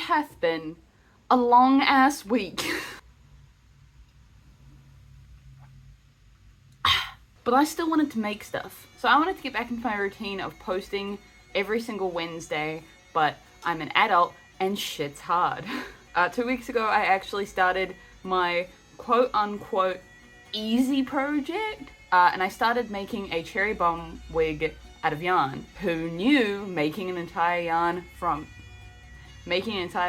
hath been a long ass week. But I still wanted to make stuff. So I wanted to get back into my routine of posting every single Wednesday, but I'm an adult and shit's hard. 2 weeks ago, I actually started my quote unquote easy project, and I started making a cherry bomb wig out of yarn. Who knew making an entire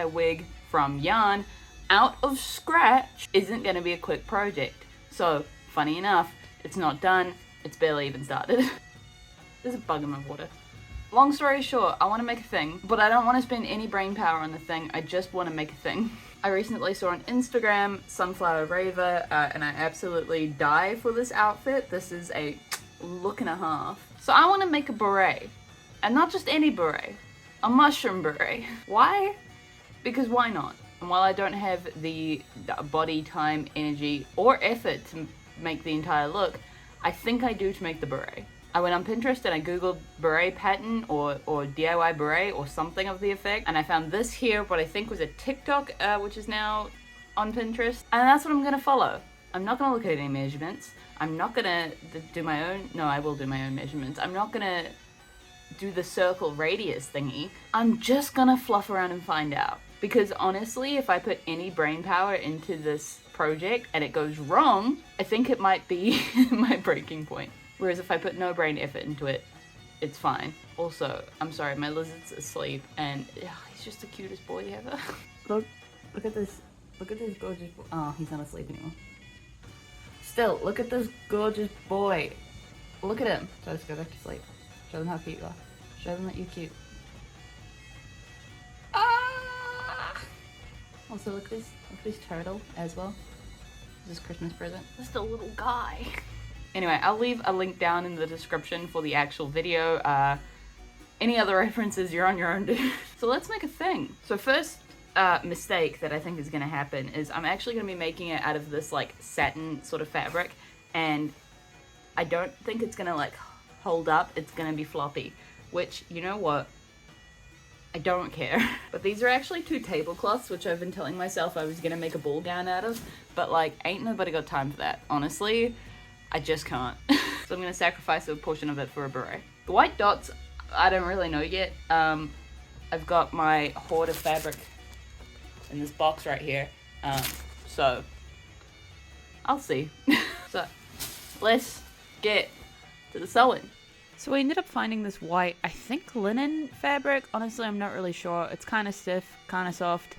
wig from yarn out of scratch isn't gonna be a quick project. So, funny enough, it's not done, it's barely even started. There's a bug in my water. Long story short, I want to make a thing, but I don't want to spend any brain power on the thing, I just want to make a thing. I recently saw on Instagram Sunflower Raver, and I absolutely die for this outfit. This is a look and a half. So I want to make a beret, and not just any beret, a mushroom beret. Why? Because why not? And while I don't have the body, time, energy, or effort to make the entire look, I think I do to make the beret. I went on Pinterest and I googled beret pattern or DIY beret or something of the effect, and I found this here, what I think was a TikTok, which is now on Pinterest, and that's what I'm gonna follow. I'm not gonna look at any measurements. I'm not gonna do my own, no, I will do my own measurements. I'm not gonna do the circle radius thingy. I'm just gonna fluff around and find out. Because honestly, if I put any brain power into this project and it goes wrong, I think it might be my breaking point. Whereas if I put no brain effort into it, it's fine. Also, I'm sorry, my lizard's asleep and he's just the cutest boy ever. Look at this gorgeous boy. Oh, he's not asleep anymore. Still, look at this gorgeous boy. Look at him. So let's go back to sleep. Show them how cute you are. Show them that you're cute. Ah! Also, look at this turtle as well. This is Christmas present. Just a little guy. Anyway, I'll leave a link down in the description for the actual video. Any other references, you're on your own, dude. So let's make a thing. So first mistake that I think is gonna happen is I'm actually gonna be making it out of this like satin sort of fabric, and I don't think it's gonna like hold up. It's gonna be floppy, which, you know what? I don't care. But these are actually 2 tablecloths, which I've been telling myself I was gonna make a ball gown out of, but like, ain't nobody got time for that. Honestly, I just can't. So I'm gonna sacrifice a portion of it for a beret. The white dots, I don't really know yet. I've got my hoard of fabric in this box right here. So I'll see. So let's get to the sewing. So I ended up finding this white, I think linen fabric. Honestly, I'm not really sure. It's kind of stiff, kind of soft,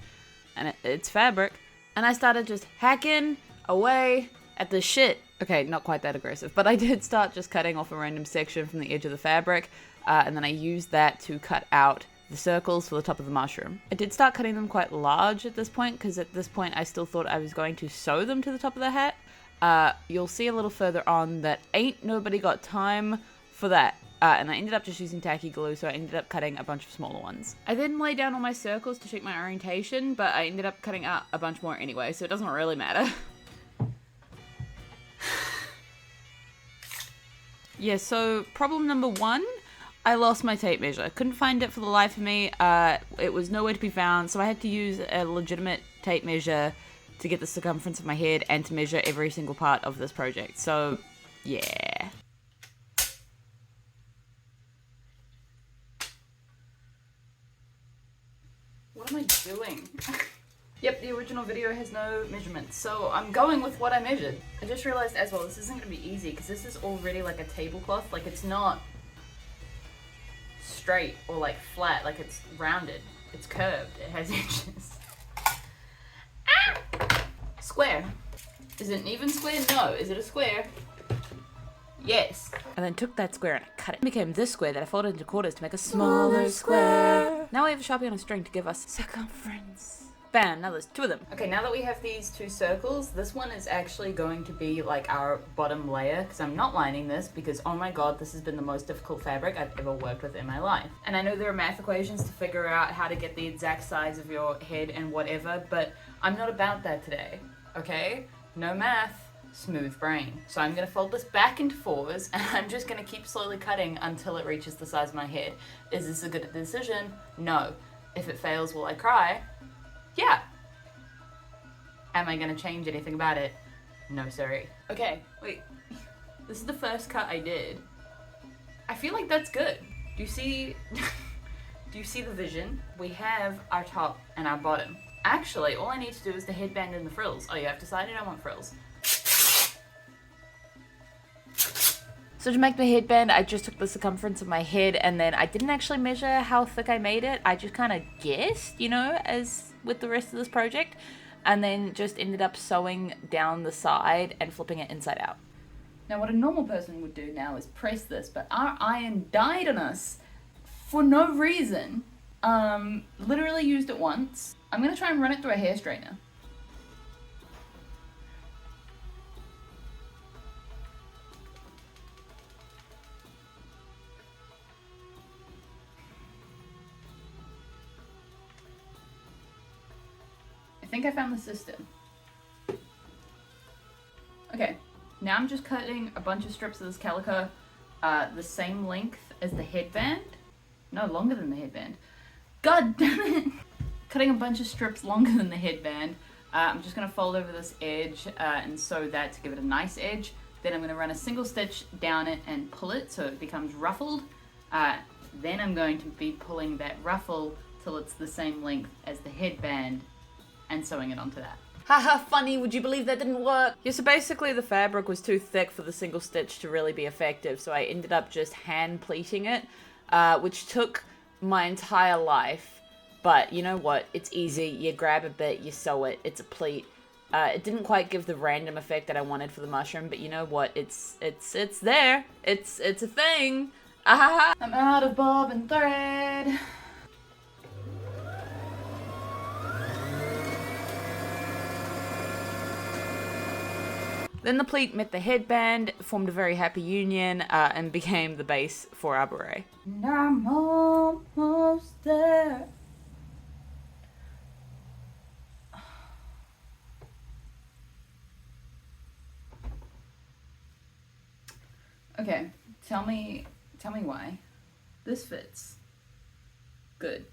and it's fabric. And I started just hacking away at the shit. Okay, not quite that aggressive, but I did start just cutting off a random section from the edge of the fabric, and then I used that to cut out the circles for the top of the mushroom. I did start cutting them quite large at this point, because at this point I still thought I was going to sew them to the top of the hat. You'll see a little further on that ain't nobody got time for that. And I ended up just using tacky glue, so I ended up cutting a bunch of smaller ones. I then laid down all my circles to check my orientation, but I ended up cutting out a bunch more anyway, so it doesn't really matter. Yeah, so problem number 1, I lost my tape measure. I couldn't find it for the life of me. It was nowhere to be found, so I had to use a legitimate tape measure to get the circumference of my head and to measure every single part of this project. So, yeah. What am I doing? Yep, the original video has no measurements, so I'm going with what I measured. I just realized as well, this isn't gonna be easy because this is already like a tablecloth. Like, it's not straight or like flat, like it's rounded. It's curved, it has edges. Ah! Square. Is it an even square? No. Is it a square? Yes. I then took that square and I cut it. It became this square that I folded into quarters to make a smaller square. Now we have a Sharpie on a string to give us circumference. Bam, now there's 2 of them. Okay, now that we have these 2 circles, this one is actually going to be like our bottom layer, because I'm not lining this because, oh my god, this has been the most difficult fabric I've ever worked with in my life. And I know there are math equations to figure out how to get the exact size of your head and whatever, but I'm not about that today, okay? No math, smooth brain. So I'm gonna fold this back into 4s, and I'm just gonna keep slowly cutting until it reaches the size of my head. Is this a good decision? No. If it fails, will I cry? Yeah. Am I gonna change anything about it? No, sorry. Okay, wait. This is the first cut I did. I feel like that's good. Do you see do you see the vision? We have our top and our bottom. Actually, all I need to do is the headband and the frills. Oh yeah, I've decided I want frills. So to make the headband, I just took the circumference of my head and then I didn't actually measure how thick I made it. I just kind of guessed, you know, as with the rest of this project, and then just ended up sewing down the side and flipping it inside out. Now what a normal person would do now is press this, but our iron died on us for no reason. Literally used it once. I'm gonna try and run it through a hair straightener. I think I found the system. Okay, now I'm just cutting a bunch of strips of this calico, the same length as the headband. No, longer than the headband. God damn it! Cutting a bunch of strips longer than the headband. I'm just gonna fold over this edge and sew that to give it a nice edge. Then I'm gonna run a single stitch down it and pull it so it becomes ruffled. Then I'm going to be pulling that ruffle till it's the same length as the headband and sewing it onto that. Haha, funny, would you believe that didn't work? Yeah, so basically the fabric was too thick for the single stitch to really be effective, so I ended up just hand pleating it, which took my entire life. But you know what? It's easy. You grab a bit, you sew it, it's a pleat. It didn't quite give the random effect that I wanted for the mushroom, but you know what? It's there. It's a thing. Ah, I'm out of bob and thread. Then the pleat met the headband, formed a very happy union, and became the base for our beret. And I'm almost there. Okay, tell me why. This fits. Good.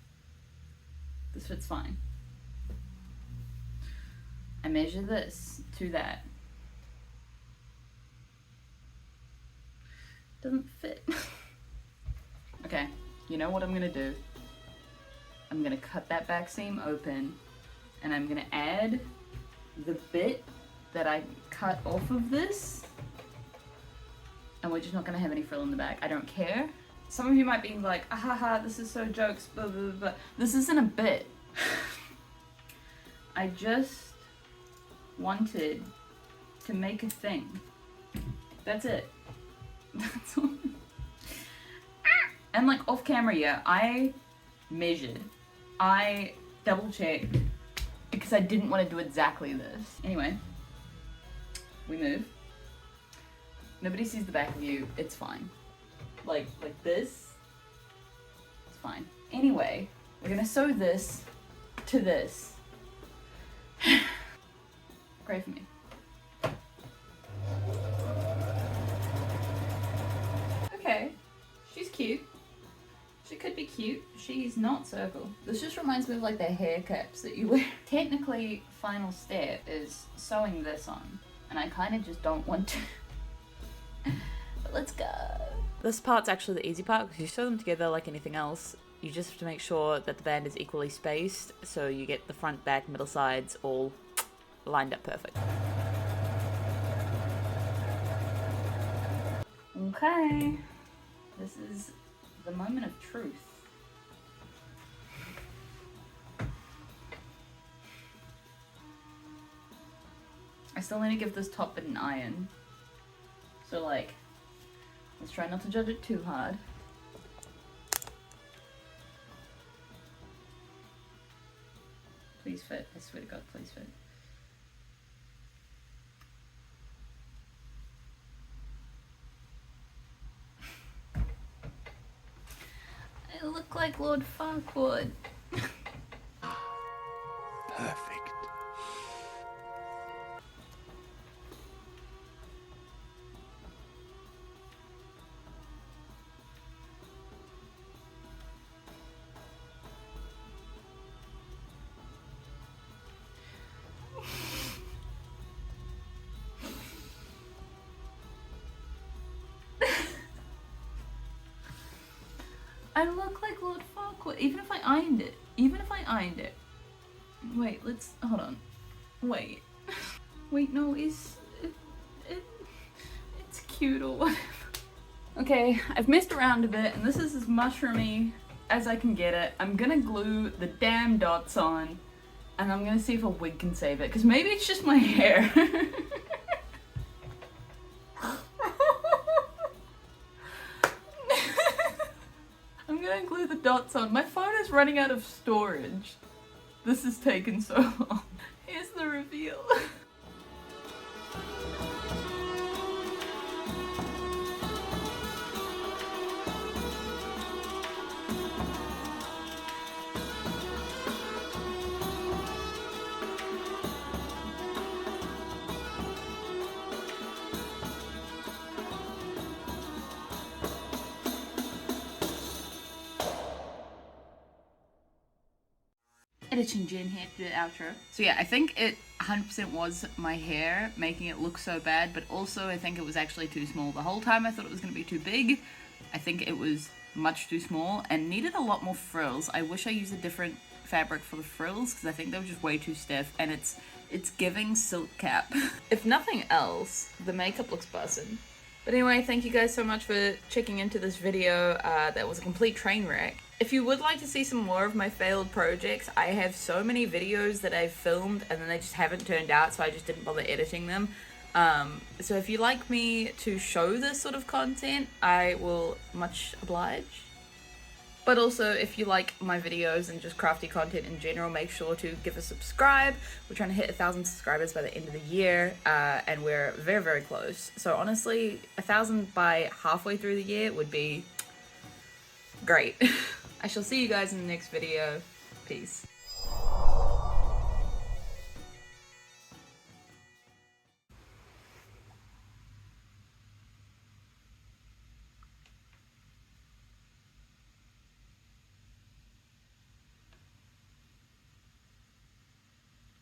This fits fine. I measure this to that. Doesn't fit. Okay, you know what I'm gonna do? I'm gonna cut that back seam open and I'm gonna add the bit that I cut off of this, and we're just not gonna have any frill in the back. I don't care. Some of you might be like, ah ha ha, this is so jokes, blah blah blah. This isn't a bit. I just wanted to make a thing. That's it. That's all. And like off camera, yeah, I measured. I double checked because I didn't want to do exactly this. Anyway, we move. Nobody sees the back of you. It's fine. Like this. It's fine. Anyway, we're gonna sew this to this. Pray for me. Okay, she's cute. She could be cute. She's not circle. This just reminds me of like the hair caps that you wear. Technically, final step is sewing this on, and I kind of just don't want to. But let's go. This part's actually the easy part because you sew them together like anything else. You just have to make sure that the band is equally spaced so you get the front, back, middle sides all lined up perfect. Okay. This is the moment of truth. I still need to give this top bit an iron. So like, let's try not to judge it too hard. Please fit, I swear to God, please fit. I look like Lord Farquaad. Perfect. I look like what fuck? Even if I ironed it. Even if I ironed it. Wait, let's, hold on. Wait. Wait, no, it's cute or whatever. Okay, I've messed around a bit and this is as mushroomy as I can get it. I'm gonna glue the damn dots on and I'm gonna see if a wig can save it, because maybe it's just my hair. I'm gonna glue the dots on. My phone is running out of storage. This has taken so long. Here's the reveal. Editing Jen here to the outro. So yeah, I think it 100% was my hair making it look so bad, but also I think it was actually too small. The whole time I thought it was going to be too big. I think it was much too small and needed a lot more frills. I wish I used a different fabric for the frills because I think they were just way too stiff, and it's giving silk cap. If nothing else, the makeup looks bussin'. But anyway, thank you guys so much for checking into this video. That was a complete train wreck. If you would like to see some more of my failed projects, I have so many videos that I've filmed and then they just haven't turned out, so I just didn't bother editing them. So if you like me to show this sort of content, I will much oblige. But also, if you like my videos and just crafty content in general, make sure to give a subscribe. We're trying to hit 1,000 subscribers by the end of the year, and we're very, very close. So honestly, 1,000 by halfway through the year would be great. I shall see you guys in the next video. Peace.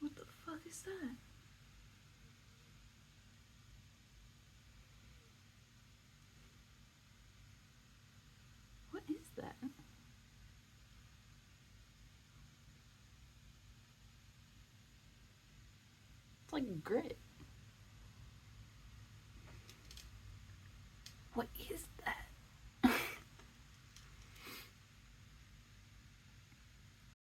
What the fuck is that? What is that? It's like grit.